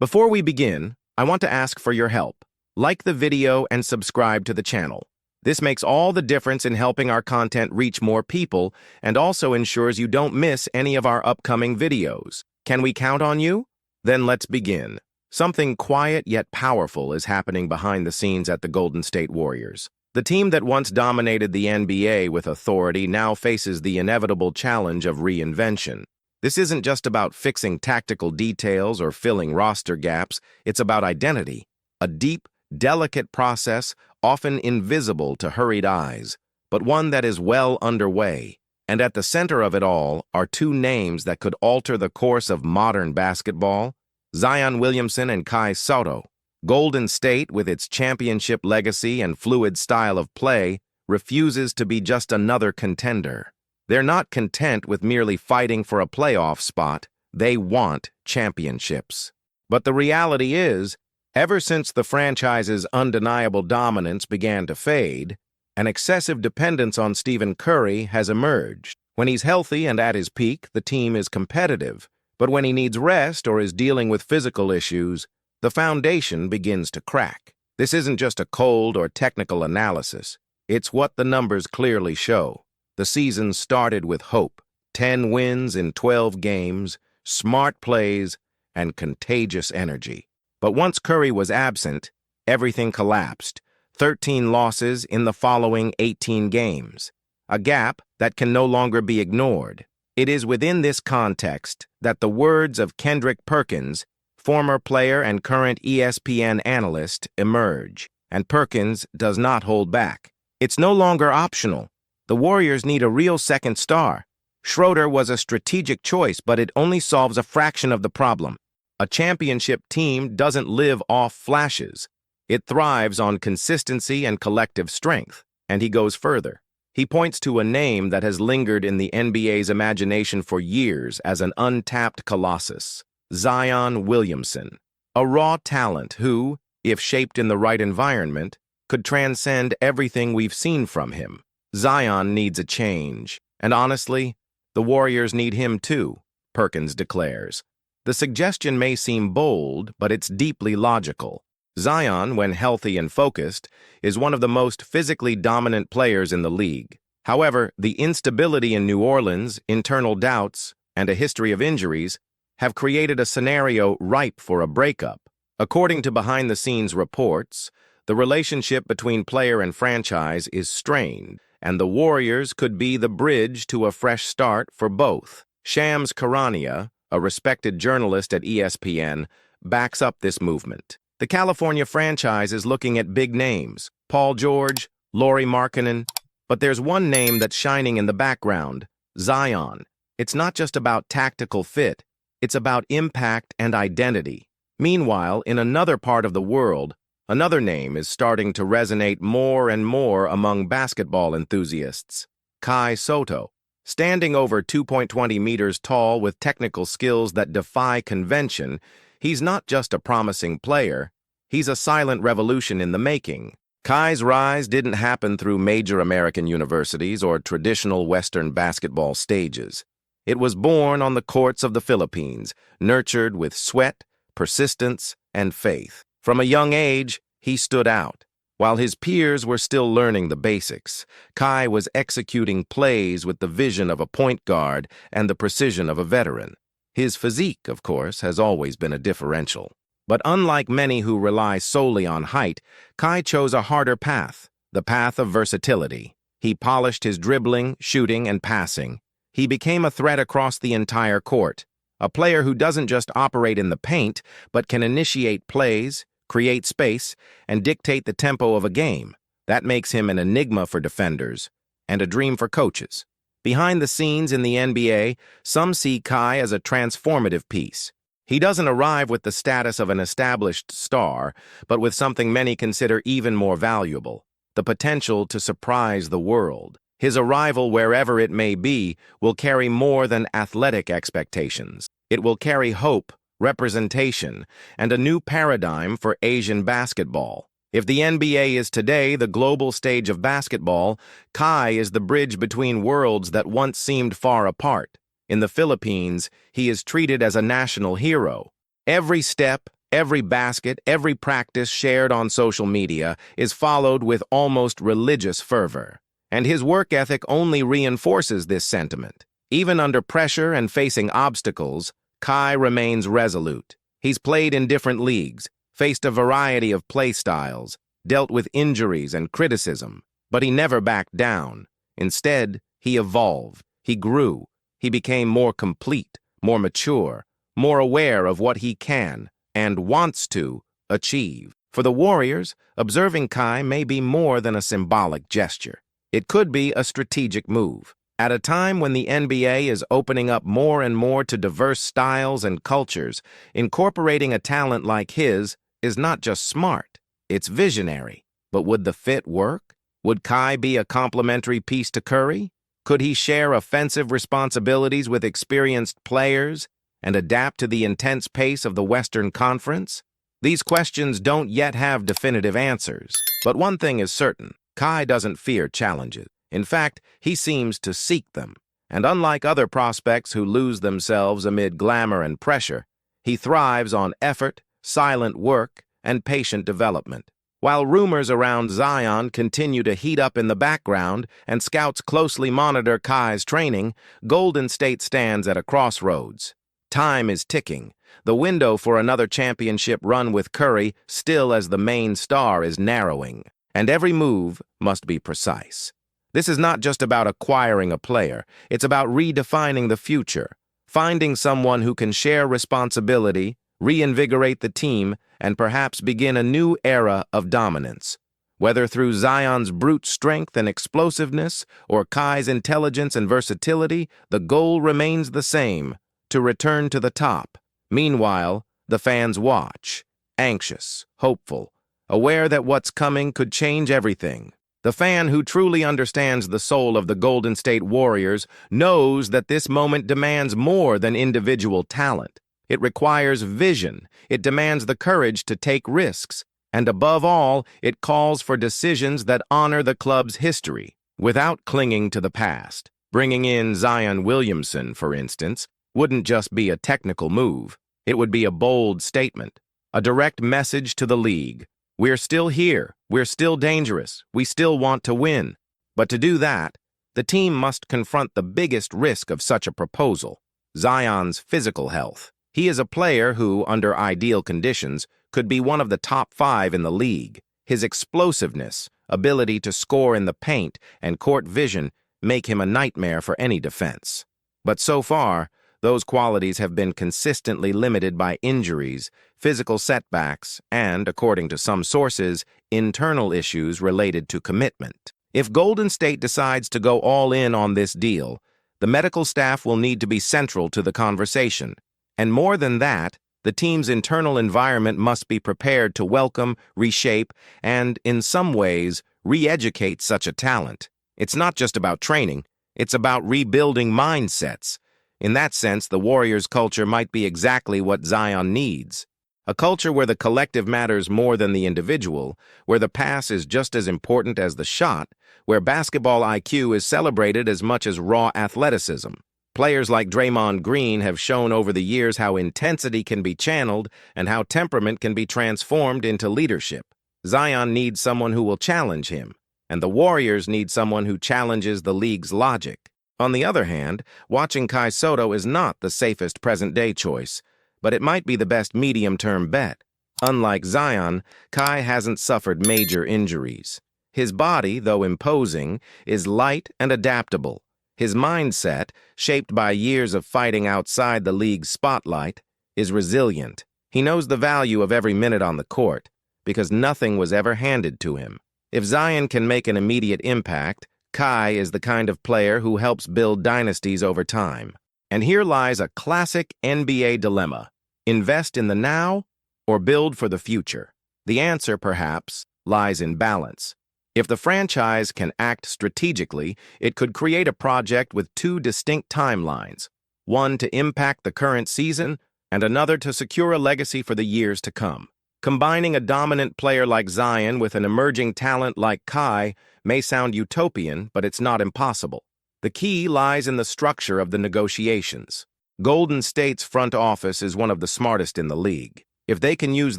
Before we begin, I want to ask for your help. Like the video and subscribe to the channel. This makes all the difference in helping our content reach more people and also ensures you don't miss any of our upcoming videos. Can we count on you? Then let's begin. Something quiet yet powerful is happening behind the scenes at the Golden State Warriors. The team that once dominated the NBA with authority now faces the inevitable challenge of reinvention. This isn't just about fixing tactical details or filling roster gaps, it's about identity, a deep, delicate process often invisible to hurried eyes, but one that is well underway. And at the center of it all are two names that could alter the course of modern basketball: Zion Williamson and Kai Sotto. Golden State, with its championship legacy and fluid style of play, refuses to be just another contender. They're not content with merely fighting for a playoff spot. They want championships. But the reality is, ever since the franchise's undeniable dominance began to fade, an excessive dependence on Stephen Curry has emerged. When he's healthy and at his peak, the team is competitive. But when he needs rest or is dealing with physical issues, the foundation begins to crack. This isn't just a cold or technical analysis. It's what the numbers clearly show. The season started with hope, 10 wins in 12 games, smart plays, and contagious energy. But once Curry was absent, everything collapsed. 13 losses in the following 18 games, a gap that can no longer be ignored. It is within this context that the words of Kendrick Perkins, former player and current ESPN analyst, emerge. And Perkins does not hold back. It's no longer optional. The Warriors need a real second star. Schroeder was a strategic choice, but it only solves a fraction of the problem. A championship team doesn't live off flashes. It thrives on consistency and collective strength. And he goes further. He points to a name that has lingered in the NBA's imagination for years as an untapped colossus: Zion Williamson. A raw talent who, if shaped in the right environment, could transcend everything we've seen from him. Zion needs a change, and honestly, the Warriors need him too, Perkins declares. The suggestion may seem bold, but it's deeply logical. Zion, when healthy and focused, is one of the most physically dominant players in the league. However, the instability in New Orleans, internal doubts, and a history of injuries have created a scenario ripe for a breakup. According to behind-the-scenes reports, the relationship between player and franchise is strained, and the Warriors could be the bridge to a fresh start for both. Shams Charania, a respected journalist at ESPN, backs up this movement. The California franchise is looking at big names: Paul George, Lauri Markkanen, but there's one name that's shining in the background: Zion. It's not just about tactical fit, it's about impact and identity. Meanwhile, in another part of the world, another name is starting to resonate more and more among basketball enthusiasts: Kai Sotto. Standing over 2.20 meters tall with technical skills that defy convention, he's not just a promising player, he's a silent revolution in the making. Kai's rise didn't happen through major American universities or traditional Western basketball stages. It was born on the courts of the Philippines, nurtured with sweat, persistence, and faith. From a young age, he stood out. While his peers were still learning the basics, Kai was executing plays with the vision of a point guard and the precision of a veteran. His physique, of course, has always been a differential. But unlike many who rely solely on height, Kai chose a harder path, the path of versatility. He polished his dribbling, shooting, and passing. He became a threat across the entire court, a player who doesn't just operate in the paint, but can initiate plays, create space, and dictate the tempo of a game. That makes him an enigma for defenders and a dream for coaches. Behind the scenes in the NBA, some see Kai as a transformative piece. He doesn't arrive with the status of an established star, but with something many consider even more valuable: the potential to surprise the world. His arrival, wherever it may be, will carry more than athletic expectations. It will carry hope, representation, and a new paradigm for Asian basketball. If the NBA is today the global stage of basketball, Kai is the bridge between worlds that once seemed far apart. In the Philippines, he is treated as a national hero. Every step, Every basket, every practice shared on social media is followed with almost religious fervor. And his work ethic only reinforces this sentiment. Even under pressure and facing obstacles, Kai remains resolute. He's played in different leagues, faced a variety of play styles, dealt with injuries and criticism, but he never backed down. Instead, he evolved, he grew, he became more complete, more mature, more aware of what he can and wants to achieve. For the Warriors, observing Kai may be more than a symbolic gesture. It could be a strategic move. At a time when the NBA is opening up more and more to diverse styles and cultures, incorporating a talent like his is not just smart, it's visionary. But would the fit work? Would Kai be a complementary piece to Curry? Could he share offensive responsibilities with experienced players and adapt to the intense pace of the Western Conference? These questions don't yet have definitive answers. But one thing is certain, Kai doesn't fear challenges. In fact, he seems to seek them. And unlike other prospects who lose themselves amid glamour and pressure, he thrives on effort, silent work, and patient development. While rumors around Zion continue to heat up in the background and scouts closely monitor Kai's training, Golden State stands at a crossroads. Time is ticking. The window for another championship run with Curry, still as the main star, is narrowing. And every move must be precise. This is not just about acquiring a player. It's about redefining the future, finding someone who can share responsibility, reinvigorate the team, and perhaps begin a new era of dominance. Whether through Zion's brute strength and explosiveness or Kai's intelligence and versatility, the goal remains the same: to return to the top. Meanwhile, the fans watch, anxious, hopeful, aware that what's coming could change everything. The fan who truly understands the soul of the Golden State Warriors knows that this moment demands more than individual talent. It requires vision, it demands the courage to take risks, and above all, it calls for decisions that honor the club's history, without clinging to the past. Bringing in Zion Williamson, for instance, wouldn't just be a technical move. It would be a bold statement, a direct message to the league. We're still here, we're still dangerous, we still want to win. But to do that, the team must confront the biggest risk of such a proposal: Zion's physical health. He is a player who, under ideal conditions, could be one of the top 5 in the league. His explosiveness, ability to score in the paint, and court vision make him a nightmare for any defense. But so far, those qualities have been consistently limited by injuries, physical setbacks, and, according to some sources, internal issues related to commitment. If Golden State decides to go all in on this deal, the medical staff will need to be central to the conversation. And more than that, the team's internal environment must be prepared to welcome, reshape, and, in some ways, re-educate such a talent. It's not just about training, it's about rebuilding mindsets. In that sense, the Warriors' culture might be exactly what Zion needs. A culture where the collective matters more than the individual, where the pass is just as important as the shot, where basketball IQ is celebrated as much as raw athleticism. Players like Draymond Green have shown over the years how intensity can be channeled and how temperament can be transformed into leadership. Zion needs someone who will challenge him, and the Warriors need someone who challenges the league's logic. On the other hand, watching Kai Sotto is not the safest present-day choice, but it might be the best medium-term bet. Unlike Zion, Kai hasn't suffered major injuries. His body, though imposing, is light and adaptable. His mindset, shaped by years of fighting outside the league's spotlight, is resilient. He knows the value of every minute on the court, because nothing was ever handed to him. If Zion can make an immediate impact, Kai is the kind of player who helps build dynasties over time. And here lies a classic NBA dilemma: invest in the now or build for the future. The answer, perhaps, lies in balance. If the franchise can act strategically, it could create a project with 2 distinct timelines, one to impact the current season and another to secure a legacy for the years to come. Combining a dominant player like Zion with an emerging talent like Kai may sound utopian, but it's not impossible. The key lies in the structure of the negotiations. Golden State's front office is one of the smartest in the league. If they can use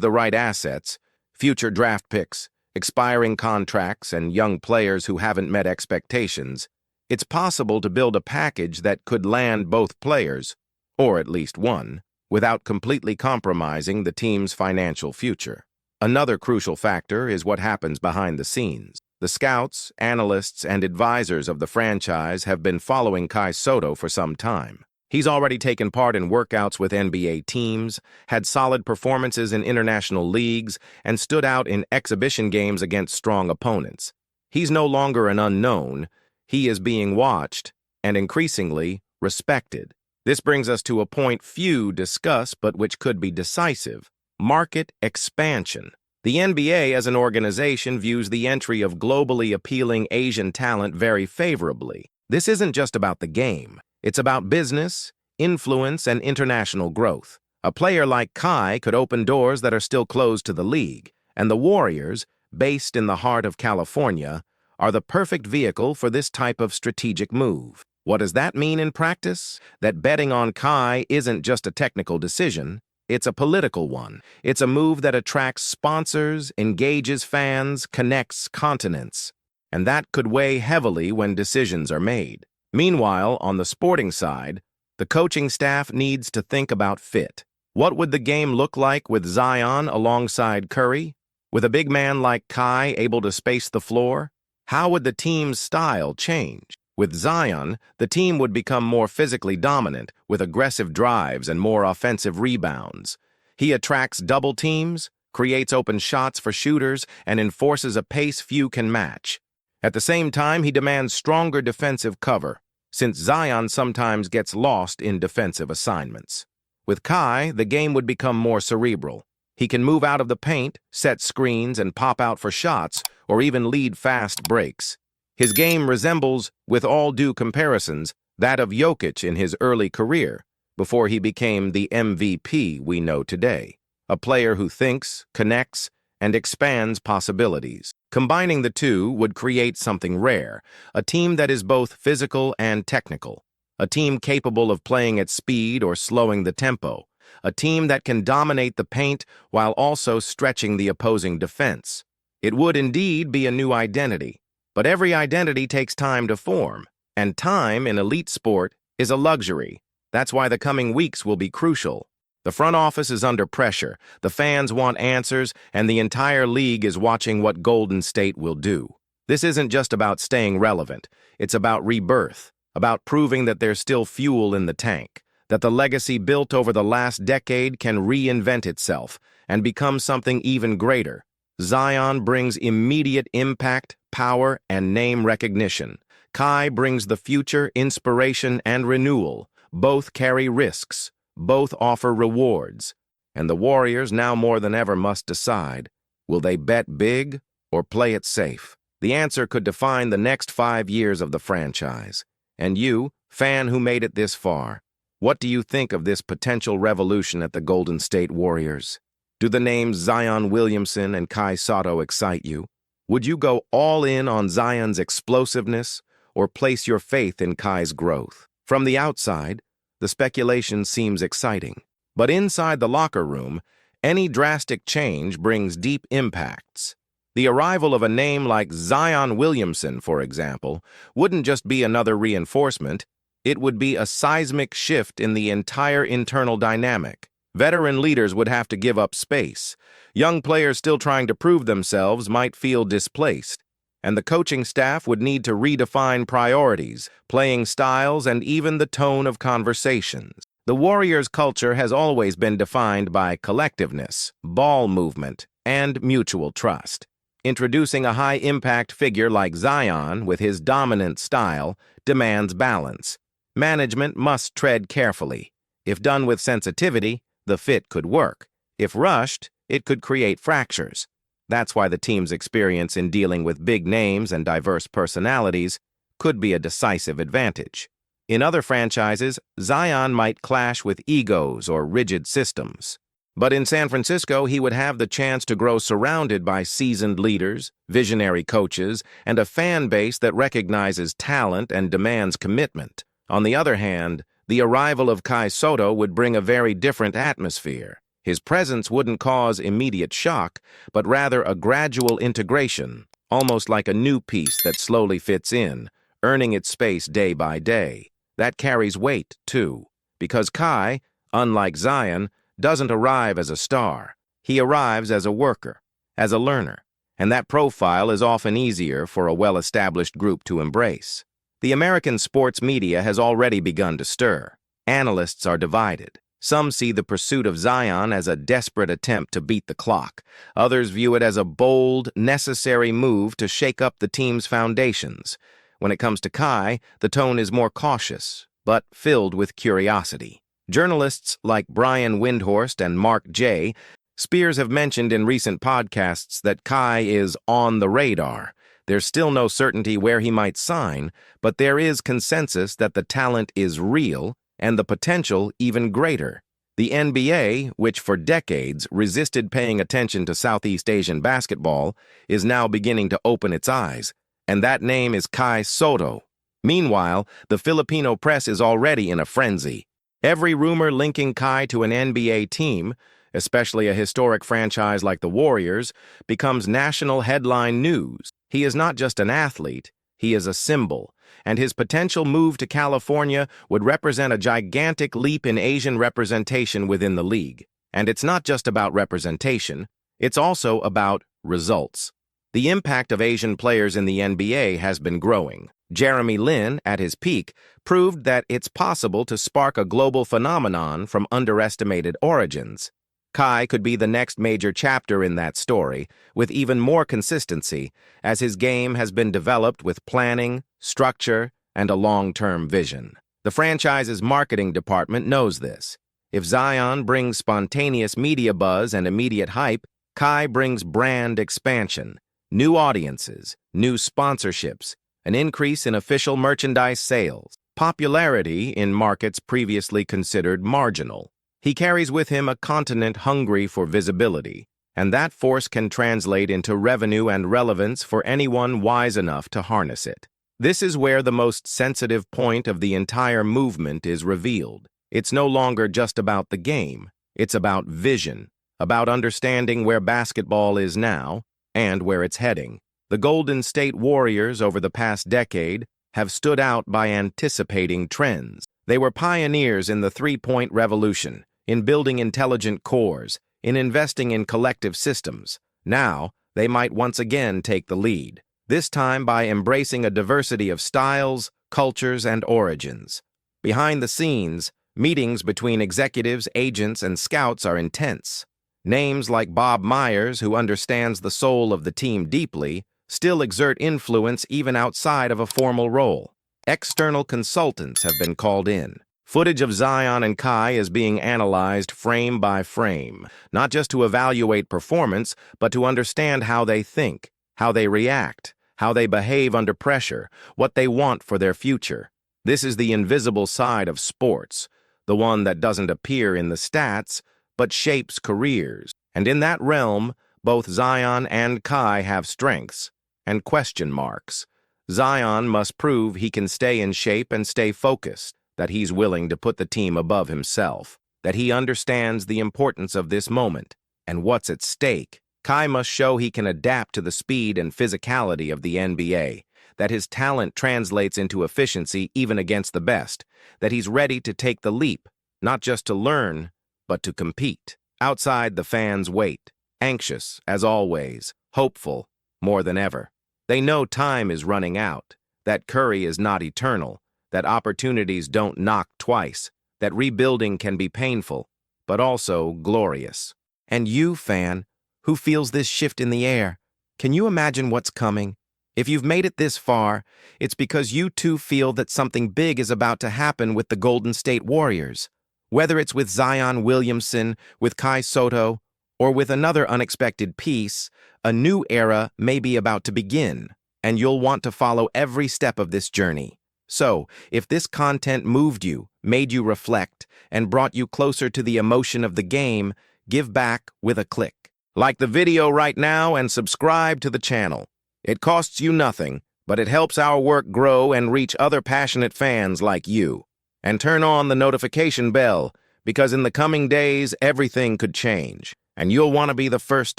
the right assets, future draft picks, expiring contracts, and young players who haven't met expectations, it's possible to build a package that could land both players, or at least one, without completely compromising the team's financial future. Another crucial factor is what happens behind the scenes. The scouts, analysts, and advisors of the franchise have been following Kai Sotto for some time. He's already taken part in workouts with NBA teams, had solid performances in international leagues, and stood out in exhibition games against strong opponents. He's no longer an unknown. He is being watched and increasingly respected. This brings us to a point few discuss but which could be decisive: market expansion. The NBA as an organization views the entry of globally appealing Asian talent very favorably. This isn't just about the game. It's about business, influence, and international growth. A player like Kai could open doors that are still closed to the league, and the Warriors, based in the heart of California, are the perfect vehicle for this type of strategic move. What does that mean in practice? That betting on Kai isn't just a technical decision. It's a political one. It's a move that attracts sponsors, engages fans, connects continents. And that could weigh heavily when decisions are made. Meanwhile, on the sporting side, the coaching staff needs to think about fit. What would the game look like with Zion alongside Curry? With a big man like Kai able to space the floor? How would the team's style change? With Zion, the team would become more physically dominant, with aggressive drives and more offensive rebounds. He attracts double teams, creates open shots for shooters, and enforces a pace few can match. At the same time, he demands stronger defensive cover, since Zion sometimes gets lost in defensive assignments. With Kai, the game would become more cerebral. He can move out of the paint, set screens, and pop out for shots, or even lead fast breaks. His game resembles, with all due comparisons, that of Jokic in his early career, before he became the MVP we know today. A player who thinks, connects, and expands possibilities. Combining the two would create something rare, a team that is both physical and technical, a team capable of playing at speed or slowing the tempo, a team that can dominate the paint while also stretching the opposing defense. It would indeed be a new identity. But every identity takes time to form, and time in elite sport is a luxury. That's why the coming weeks will be crucial. The front office is under pressure, the fans want answers, and the entire league is watching what Golden State will do. This isn't just about staying relevant. It's about rebirth, about proving that there's still fuel in the tank, that the legacy built over the last decade can reinvent itself and become something even greater. Zion brings immediate impact, power, and name recognition. Kai brings the future, inspiration, and renewal. Both carry risks. Both offer rewards. And the Warriors now more than ever must decide, will they bet big or play it safe? The answer could define the next 5 years of the franchise. And you, fan who made it this far, what do you think of this potential revolution at the Golden State Warriors? Do the names Zion Williamson and Kai Sotto excite you? Would you go all in on Zion's explosiveness or place your faith in Kai's growth? From the outside, the speculation seems exciting. But inside the locker room, any drastic change brings deep impacts. The arrival of a name like Zion Williamson, for example, wouldn't just be another reinforcement. It would be a seismic shift in the entire internal dynamic. Veteran leaders would have to give up space. Young players still trying to prove themselves might feel displaced. And the coaching staff would need to redefine priorities, playing styles, and even the tone of conversations. The Warriors' culture has always been defined by collectiveness, ball movement, and mutual trust. Introducing a high-impact figure like Zion with his dominant style demands balance. Management must tread carefully. If done with sensitivity, the fit could work. If rushed, it could create fractures. That's why the team's experience in dealing with big names and diverse personalities could be a decisive advantage. In other franchises, Zion might clash with egos or rigid systems. But in San Francisco, he would have the chance to grow surrounded by seasoned leaders, visionary coaches, and a fan base that recognizes talent and demands commitment. On the other hand, the arrival of Kai Sotto would bring a very different atmosphere. His presence wouldn't cause immediate shock, but rather a gradual integration, almost like a new piece that slowly fits in, earning its space day by day. That carries weight, too, because Kai, unlike Zion, doesn't arrive as a star. He arrives as a worker, as a learner, and that profile is often easier for a well-established group to embrace. The American sports media has already begun to stir. Analysts are divided. Some see the pursuit of Zion as a desperate attempt to beat the clock. Others view it as a bold, necessary move to shake up the team's foundations. When it comes to Kai, the tone is more cautious, but filled with curiosity. Journalists like Brian Windhorst and Mark J. Spears have mentioned in recent podcasts that Kai is on the radar. There's still no certainty where he might sign, but there is consensus that the talent is real and the potential even greater. The NBA, which for decades resisted paying attention to Southeast Asian basketball, is now beginning to open its eyes, and that name is Kai Sotto. Meanwhile, the Filipino press is already in a frenzy. Every rumor linking Kai to an NBA team, especially a historic franchise like the Warriors, becomes national headline news. He is not just an athlete, he is a symbol, and his potential move to California would represent a gigantic leap in Asian representation within the league. And it's not just about representation, it's also about results. The impact of Asian players in the NBA has been growing. Jeremy Lin, at his peak, proved that it's possible to spark a global phenomenon from underestimated origins. Kai could be the next major chapter in that story, with even more consistency, as his game has been developed with planning, structure, and a long-term vision. The franchise's marketing department knows this. If Zion brings spontaneous media buzz and immediate hype, Kai brings brand expansion, new audiences, new sponsorships, an increase in official merchandise sales, popularity in markets previously considered marginal. He carries with him a continent hungry for visibility, and that force can translate into revenue and relevance for anyone wise enough to harness it. This is where the most sensitive point of the entire movement is revealed. It's no longer just about the game. It's about vision, about understanding where basketball is now and where it's heading. The Golden State Warriors over the past decade have stood out by anticipating trends. They were pioneers in the three-point revolution, in building intelligent cores, in investing in collective systems. Now, they might once again take the lead, this time by embracing a diversity of styles, cultures, and origins. Behind the scenes, meetings between executives, agents, and scouts are intense. Names like Bob Myers, who understands the soul of the team deeply, still exert influence even outside of a formal role. External consultants have been called in. Footage of Zion and Kai is being analyzed frame by frame, not just to evaluate performance, but to understand how they think, how they react, how they behave under pressure, what they want for their future. This is the invisible side of sports, the one that doesn't appear in the stats, but shapes careers. And in that realm, both Zion and Kai have strengths and question marks. Zion must prove he can stay in shape and stay focused, that he's willing to put the team above himself, that he understands the importance of this moment and what's at stake. Kai must show he can adapt to the speed and physicality of the NBA, that his talent translates into efficiency even against the best, that he's ready to take the leap, not just to learn, but to compete. Outside, the fans wait, anxious, as always, hopeful, more than ever. They know time is running out, that Curry is not eternal, that opportunities don't knock twice, that rebuilding can be painful, but also glorious. And you, fan, who feels this shift in the air, can you imagine what's coming? If you've made it this far, it's because you too feel that something big is about to happen with the Golden State Warriors. Whether it's with Zion Williamson, with Kai Sotto, or with another unexpected piece, a new era may be about to begin, and you'll want to follow every step of this journey. So, if this content moved you, made you reflect, and brought you closer to the emotion of the game, give back with a click. Like the video right now and subscribe to the channel. It costs you nothing, but it helps our work grow and reach other passionate fans like you. And turn on the notification bell, because in the coming days, everything could change, and you'll want to be the first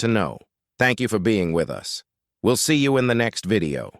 to know. Thank you for being with us. We'll see you in the next video.